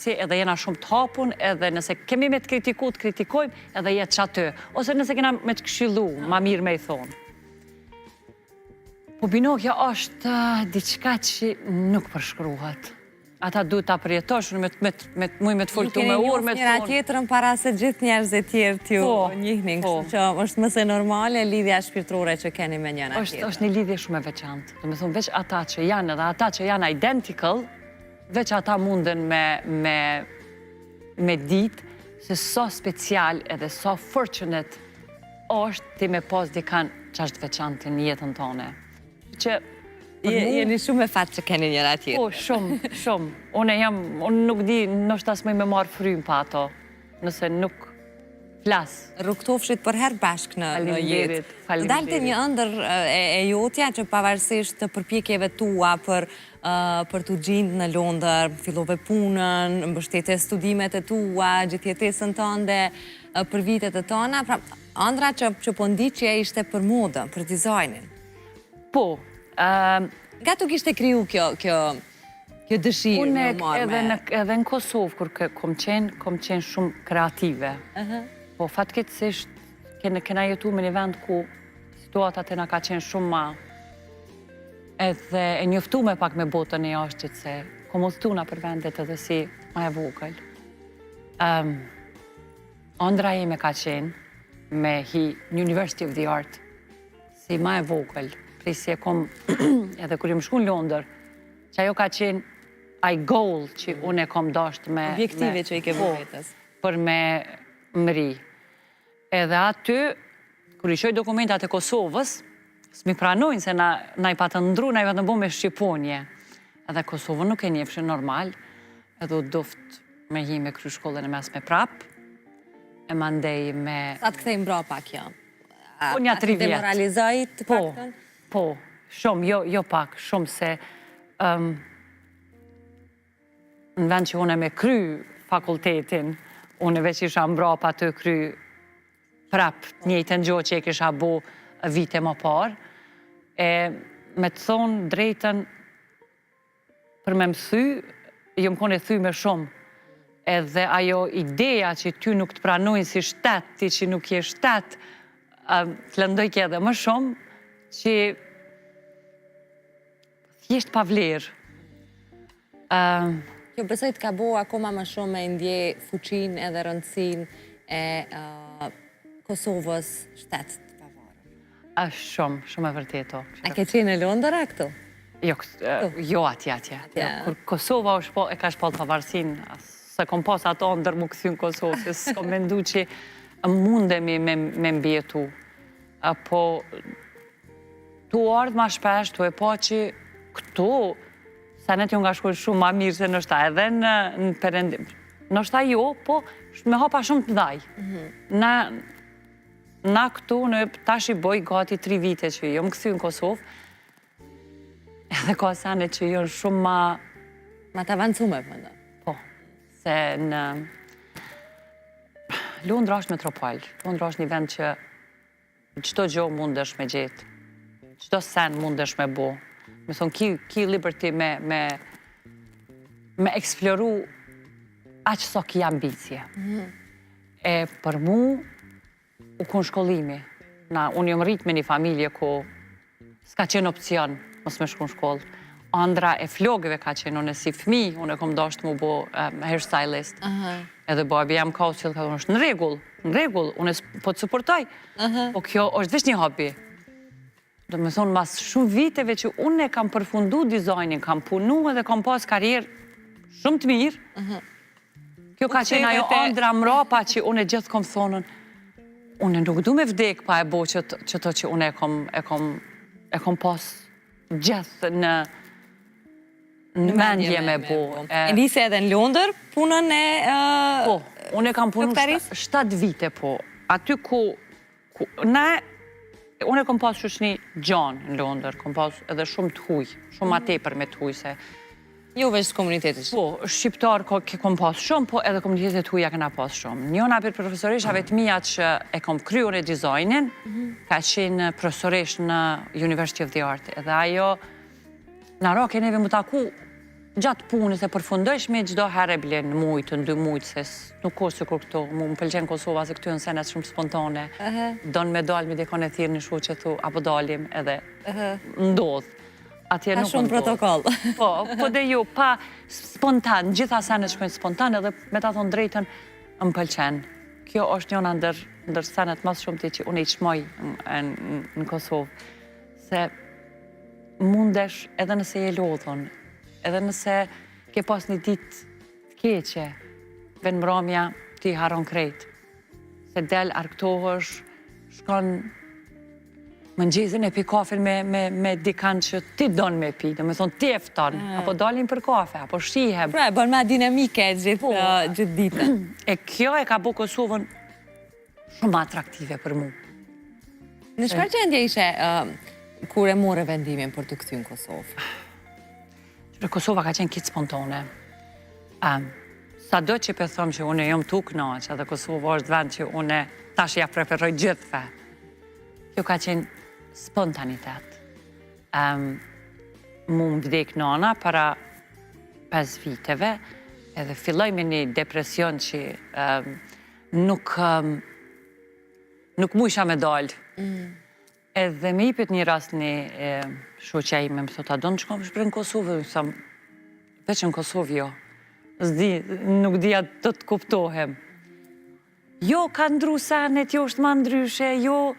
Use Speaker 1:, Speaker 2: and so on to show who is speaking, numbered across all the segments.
Speaker 1: Si edhe jena shumë të hapun, edhe nëse kemi me të kritiku, të kritikojmë, edhe jetë që aty. Ose nëse kena me të këshillu, ma mirë me i thonë. Po binokja është diçka që nuk përshkruhet. Ata duhet ta përjetosh, me të foltu me urë, me të
Speaker 2: njëra tjetërën para se gjithë njerëzit tjerë t'ju njihnin, kështu që është mëse normale lidhja shpirtërore që keni me njëra tjetërën.
Speaker 1: është një lidhje shumë e veçantë. Do me thonë, veç ata që janë edhe ata që janë identical, veç ata munden me ditë se so special edhe so fortunate është ti me pas dikan që është veçantë në jetën tone. Që
Speaker 2: jeni shumë e fatë që keni njëra tjetër.
Speaker 1: Po, shumë, shumë. Unë nuk di, nështë asë me marë frymë pa ato, nëse nuk flasë.
Speaker 2: Rukëtofshit për herë bashkë në jetë. Dalte një ëndër e jotja që pavarësisht të përpjekjeve tua për të gjindë në Londër, fillove punën, mbështete studimet e tua, gjithjetesën tënde për vitet e tona, pra ëndra që po ndiqje ishte për modën, për dizajnin.
Speaker 1: Po.
Speaker 2: Nga tu kishte kriju kjo dëshirë në marrë me?
Speaker 1: Edhe në Kosovë, kur kom qenë shumë kreative. Po, fatkeqësisht, kena jetu me një vend ku situatat e na ka qenë shumë ma edhe e njoftu me pak me botën e jashtit se komostuna për vendet edhe si ma e vogël. Ëndra ime ka qenë me hi University of the Art si ma e vogël, si e kom edhe kur jam shku në Londër, që ajo ka qenë ai goal që unë e kom dasht me...
Speaker 2: Objektive që i ke vetës.
Speaker 1: Për me mëri. Edhe aty, kër i shoj dokumentat e Kosovës, s'mi pranojnë se na i patë ndru, na i patë bo me Shqiponje. Edhe Kosovën nuk e njefshin normal, edhe u duft me hi me kry shkollën e mes me prap, e mandej me...
Speaker 2: Sa të kthejmë bra pak jo?
Speaker 1: Po nja 3 vjetë.
Speaker 2: Demoralizoj të paktën?
Speaker 1: Po, shumë, jo pak, shumë se në vend që une me kry fakultetin, une veç isha mbrapa të kry prap njëjtën gjohë që e kisha bo vite më parë. Me të thonë drejten për me më thy, jo më kone thy me shumë. Edhe ajo ideja që ty nuk të pranojnë si shtet, ti që nuk je shtet, të lëndoj kje edhe më shumë, që thjesht pa vlerë.
Speaker 2: Kjo besoj të ka bo akoma më shumë me ndje fuqin edhe rëndësin e Kosovës shtetë të pavarur.
Speaker 1: Shumë, shumë e vërteto.
Speaker 2: A ke qenë në Londër a këtu?
Speaker 1: Jo atje. Kur Kosova e ka shpall pavarësin, se kom pas ato ndër mu këthy në Kosovë, se kom mendu që mundemi me mbjetu. Po, tu ardhë ma shpesh, tu e po që këtu, sa ne t'ju nga shkojnë shumë ma mirë se nështa edhe në përëndim. Nështa jo, po me hapa shumë të ndaj. Na këtu, në tash i boj gati 3 vite që jo më këthy në Kosovë, edhe ka sene që jo në shumë ma...
Speaker 2: Ma të avancume, përnda?
Speaker 1: Po, se në... Londra është metropol. Londra është një vend që qëto gjohë mundesh me gjetë, qëto sen mundesh me bo. Me thonë, ki liberty me eksploru aqë so ki ambicje. E për mu, u kun shkollimi. Unë jom rrit me një familje ku s'ka qenë opcion mos me shku në shkollë. Andra e flogëve ka qenë, unë si fmi, unë e kom dasht mu bo hairstylist. Edhe babi jam ka usilë, ka thonë, është në regull, unë po të supportoj. Po kjo është vesh një hobi. Do me thonë, mas shumë viteve që unë e kam përfundu dizajnin, kam punu edhe kam pas karierë shumë të mirë. Kjo ka qenë ajo andra mrapa që unë e gjithë kom thonën, unë nuk du me vdek pa e bo që to që unë e kom pas gjithë në mendje me bo.
Speaker 2: E nisi edhe në Londër, punën e...
Speaker 1: Po, unë e kam punu 7 vite, po. Aty ku... Unë e kom pas shushni gjanë në Londër, kom pas edhe shumë të huj, shumë ma tepër me të huj se...
Speaker 2: Jo veç komunitetit?
Speaker 1: Po, shqiptar kom pas shumë, po edhe komunitetit të huja këna pas shumë. Njona për profesoreshave të mija që e kom kryu në dizajnin, ka qenë profesoresh në University of the Art. Edhe ajo, në roke neve më taku gjatë punës e përfundojshme, çdo herë e blen mujtë, 2 mujtë, se nuk ka sikur këto. Mu më pëlqen Kosova se këtu janë senet shumë spontane. Don me dalë me dikon e thirrë në shu që thu, apo dalim edhe ndodh. Atje
Speaker 2: Ka
Speaker 1: nuk
Speaker 2: shumë protokoll.
Speaker 1: Po dhe ju, pa spontan, gjitha senet shkojnë spontan edhe me ta thonë drejtën, më pëlqen. Kjo është njëna ndër senet mas shumë ti që unë i qmoj në Kosovë. Se mundesh edhe nëse je lodhon, edhe nëse ke pas një ditë të keqe, ven mramja ti haron krejt. Se del, arktohesh, shkon mëngjezin e pi kafin me dikan që ti don me pi, dhe me thonë ti efton, apo dalin për kafe, apo shihem.
Speaker 2: Pra, e bën ma dinamike gjithë ditën.
Speaker 1: E kjo e ka bo Kosovën shumë atraktive për mu.
Speaker 2: Në çfarë gjendje ishe kur e more vendimin për të kthyer në Kosovë?
Speaker 1: Kosova ka qenë kitë spontane. Sa do që për thëmë që une jom tu knaqë, edhe Kosova është vend që une tash ja preferoj gjithve. Kjo ka qenë spontanitet. Mu më vdek nana para 5 viteve, edhe filloj me një depresion që nuk mu isha me dalë. Edhe me ipit një rast një shoqja ime, më thot, a do në qëkom shpre në Kosovë? Thëm, veç në Kosovë jo. Nuk dija të të kuptohem. Jo, ka ndru senet, jo është ma ndryshe, jo...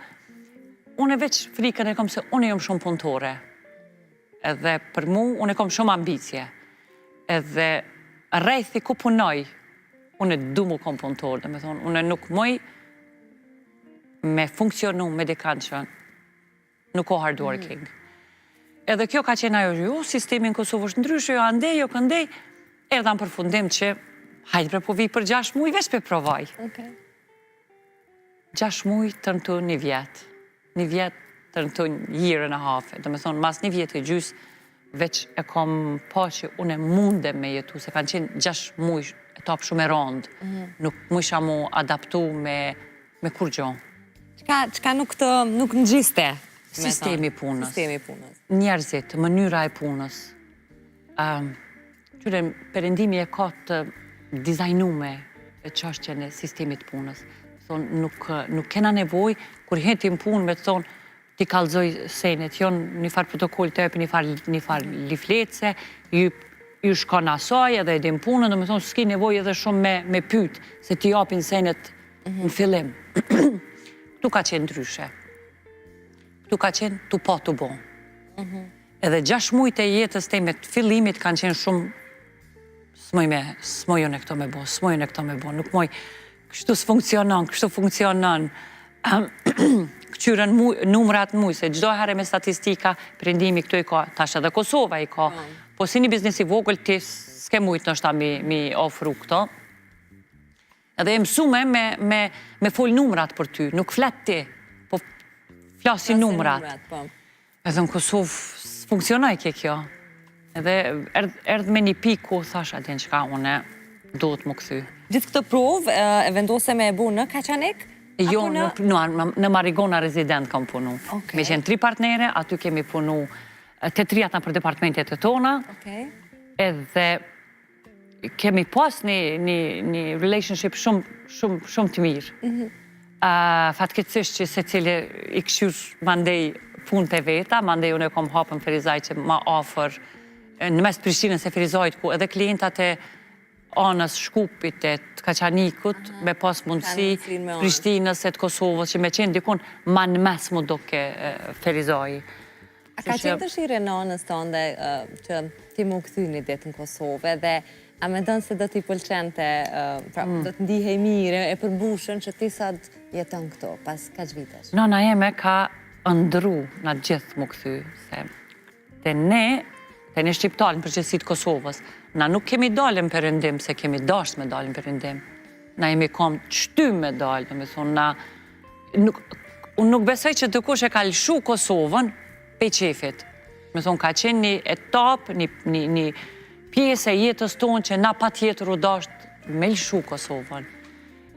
Speaker 1: Unë veç frikën e kom se unë jom shumë punëtore. Edhe për mu, unë kom shumë ambicje. Edhe rejthi ku punoj, unë du mu kom punëtore, dhe me thonë, unë nuk moj me funksionu me dikan që nuk o hard working. Edhe kjo ka qenë ajo, jo, sistemi në Kosovë është ndryshë, jo andej, jo këndej, edhe në përfundim që hajtë bre po vi për 6 muj, veç për provaj. 6 muj të në të 1 vjetë. 1 vjetë të në të 1 year and a half. Dhe me thonë, mas 1 vjetë e gjysë, veç e kom pa që unë mundem me jetu, se kanë qenë 6 muj etapë shumë e rondë. Nuk mu isha mu adaptu me kur gjo.
Speaker 2: Qka nuk në gjiste?
Speaker 1: Sistemi punës.
Speaker 2: Sistemi punës.
Speaker 1: Njerëzit, mënyra e punës. Qyre, perëndimi e ka të dizajnume e çështjen e sistemit punës. Nuk kena nevoj, kur hetim punë me të thonë, ti kalzoj senet, jonë një farë protokoll të epi, një farë liflece, ju shkon asaj edhe edhim punën, dhe me thonë, s'ki nevoj edhe shumë me pytë, se ti japin senet në fillim. Këtu ka qenë ndryshe. Këtu ka qenë tu pa tu bo. Edhe 6 mujt e jetës teme të fillimit kanë qenë shumë smojën e këto me bo, smojën e këto me bo, nuk moj kështu s'funksionon, kështu funksionon. Këqyren numrat muj, se gjdo herë me statistika, prindimi këtu i ka, tash edhe Kosova i ka, po si një biznesi vogël ti s'ke mujt nështë ta mi ofru këto. Edhe e mësume me fol numrat për ty, nuk flet ti, po flasi numrat. Edhe në Kosovë s'funksionaj kjo. Edhe erdhë me një piku, thash adin qka une do të më këthy.
Speaker 2: Gjithë këtë provë e vendose me e bu në Kaçanik?
Speaker 1: Jo, në Marigona rezident kam punu. Me qenë 3 partnere, aty kemi punu të 3 atna për departamentet e tona. Edhe kemi pas një relationship shumë të mirë. Fatkeqësisht që se cili i këshyr mandej punë të veta, mandej unë e kom hapën Ferizaj që ma ofër në mes Prishtinës e Ferizajt, ku edhe klientat e anës Shkupit e të Kaçanikut, me pas mundësi Prishtinës e të Kosovës, që me qenë dikun ma në mes mu doke Ferizaj.
Speaker 2: A ka qenë dëshire në anës tënde që ti mu këthy një ditë në Kosovë, dhe a me dënë se do t'i pëlqente, do t'ndihej mire, e përbushën që ti sa jetën këto, pas kaq vitesh?
Speaker 1: Nana jeme ka ndru në gjithë mu këthy, se te ne shqiptalën përgjithësit Kosovës, na nuk kemi dalën përëndim, se kemi dasht me dalën përëndim. Na jemi kom qëty me dalë, me thonë, unë nuk besoj që dëkush e ka lëshu Kosovën pe qefit. Me thonë, ka qenë një etapë, një pjesë e jetës tonë që na pa tjetër u dasht me lëshu Kosovën.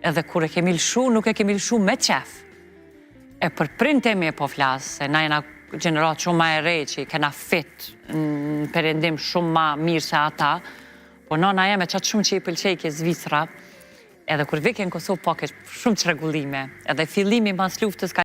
Speaker 1: Edhe kur e kemi lëshu, nuk e kemi lëshu me qef. E për prindë temi e po flasë, se na jena gjeneratë shumë ma e re që i kena fit në perendim shumë ma mirë se ata, po nana jeme qatë shumë që i pëlqej ke Zvicra, edhe kur vike në Kosovë pak e shumë çrregullime, edhe fillimi mas luftës ka